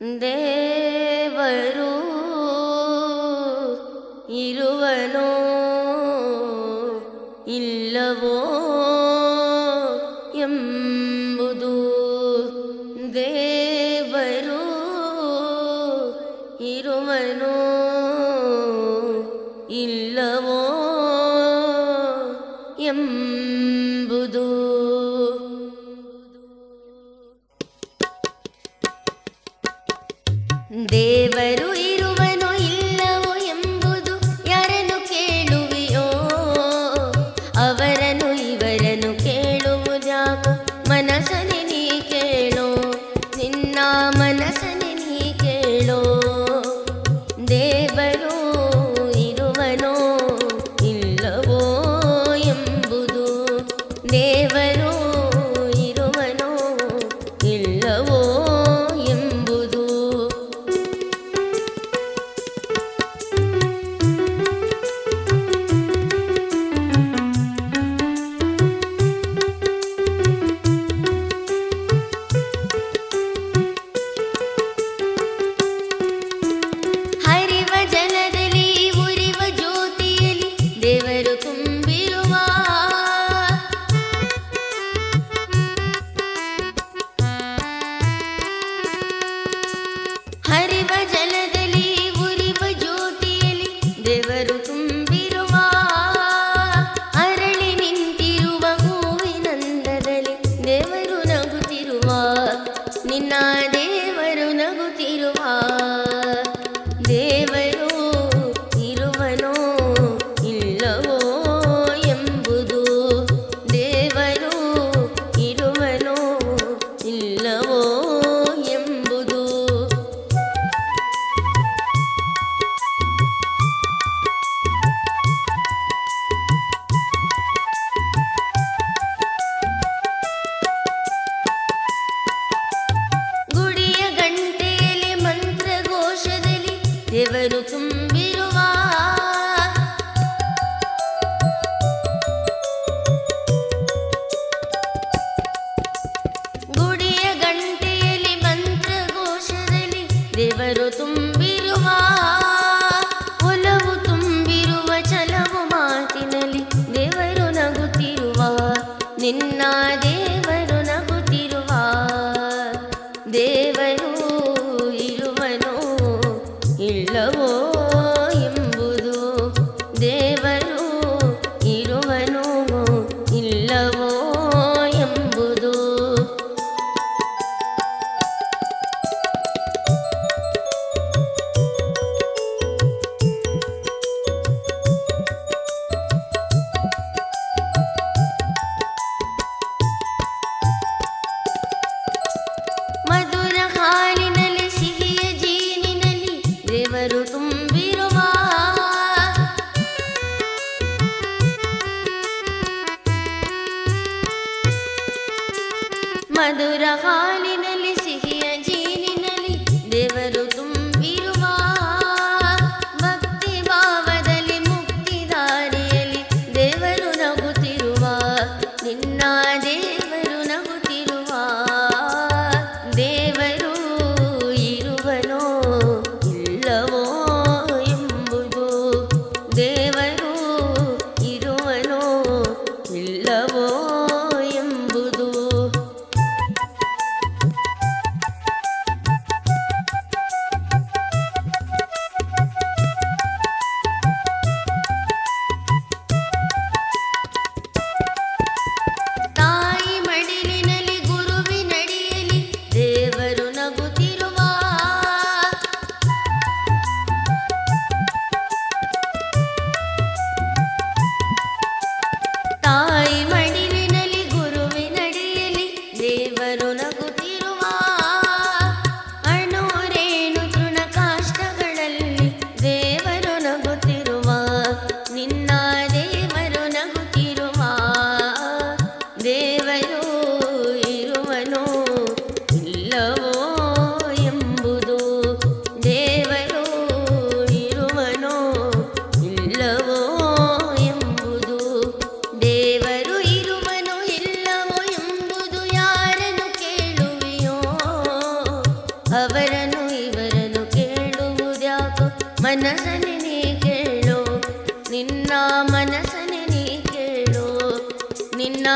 ದೇವರು ಇರುವನೋ ಇಲ್ಲವೋ ಎಂಬುದು, ದೇವರು ಇರುವನೋ ಇಲ್ಲವೋ ಎಂಬುದು. ದೇವರು ಇರುವನೋ ಇಲ್ಲವೋ ಎಂಬುದು ಯಾರನ್ನು ಕೇಳುವಿಯೋ, ಅವರನ್ನು ಇವರನ್ನು ಕೇಳುವುದ್ಯಾಕೋ, ಮನಸನೆ ನೀ ಕೇಳೋ, ನಿನ್ನ ಮನಸನೆ ನೀ ಕೇಳೋ. ದೇವರು ಇರುವನೋ ಇಲ್ಲವೋ ಎಂಬುದು, ದೇವರು ಇರುವನೋ ಇಲ್ಲವೋ ಎಂಬುದು. ಹರಿವ ಜಲದಲ್ಲಿ ಉರಿವ ಜ್ಯೋತಿಯಲ್ಲಿ ದೇವರು ತುಂಬಿರುವ, ಹರಿವ ಜಲದಲ್ಲಿ ಉರಿವ ಜ್ಯೋತಿಯಲ್ಲಿ ದೇವರು ತುಂಬಿರುವ, ಅರಳಿ ನಿಂತಿರುವ ಹೂವಿನಂದದಲ್ಲಿ ದೇವರು ನಗುತ್ತಿರುವ, ನಿನ್ನ ದೇವರು ನಗುತ್ತಿರುವ. ದೇವರು ಇರುವನೋ ಇಲ್ಲವೋ ಎಂಬುದು, ದೇವರು ಇರುವನೋ ಇಲ್ಲವೋ ಎಂಬುದು. ಗುಡಿಯ ಗಂಟೆಯಲ್ಲಿ ಮಂತ್ರಘೋಷದಲ್ಲಿ ದೇವರು ತುಂಬಿರುವ, ಗುಡಿಯ ಗಂಟೆಯಲ್ಲಿ ಮಂತ್ರಘೋಷದಲ್ಲಿ ದೇವರು ತುಂಬಿರುವ, ಒಲವು ತುಂಬಿರುವ ಛಲವು ಮಾತಿನಲ್ಲಿ ದೇವರು ನಗುತ್ತಿರುವ, ನಿನ್ನ ದೇವರು ನಗುತ್ತಿರುವ. ದೇವರು ಇರುವನೋ ಇಲ್ಲವೋ ಎಂಬುದು, ದೇವರು ಇರುವನೋ ಇಲ್ಲವೋ ಎಂಬುದು. ಮಧುರ ಹಾಲಿನಲ್ಲಿ ಸಿಹಿಯ ಜೀನಿನಲ್ಲಿ ದೇವರು ತುಂಬಿರುವ, ಮಧುರ ಹಾಲಿನಲ್ಲಿ ಸಿಹಿಯ ಜೀನಿನಲ್ಲಿ ದೇವರು ತುಂಬಿರುವ, ಭಕ್ತಿ ಭಾವದಲ್ಲಿ ಮುಕ್ತಿ ದಾರಿಯಲ್ಲಿ ದೇವರು ನಗುತ್ತಿರುವ, ನಿನ್ನ ದೇವರು ನಗುತ್ತಿರುವ. ದೇವರು ಇರುವನೋ ಇಲ್ಲವೋ ಎಂಬುದು, ದೇವರು ಇರುವನೋ ಇಲ್ಲವೋ ಎಂಬುದು. ತಾಯಿ ಮಡಿಲಿನಲ್ಲಿ ಗುರುವಿನಡಿಯಲ್ಲಿ ದೇವರು ನಗುತ್ತಿರುವ, ತಾಯಿ ಮಡಿಲಿನಲ್ಲಿ ಗುರುವಿನಡಿಯಲ್ಲಿ ದೇವರು ನಗುತ್ತಿರುವ, ಅಣು ರೇಣು ತೃಣ ಕಾಷ್ಟಗಳಲ್ಲಿ ದೇವರು ನಗುತ್ತಿರುವ, ನಿನ್ನ ದೇವರು ನಗುತ್ತಿರುವ. ದೇವರು ಇರುವನೋ ಇಲ್ಲವೋ ಎಂಬುದು, ದೇವರು ಇರುವನೋ ಇಲ್ಲವೋ ಎಂಬುದು, ದೇವರು ಇರುವನೋ ಇಲ್ಲವೋ ಎಂಬುದು ಯಾರನ್ನು ಕೇಳುವಿಯೋ, ಅವರನ್ನು ಮನಸನೆ ನೀ ಕೇಳು, ನಿನ್ನ ಮನಸನೆ ನೀ ಕೇಳು, ನಿನ್ನ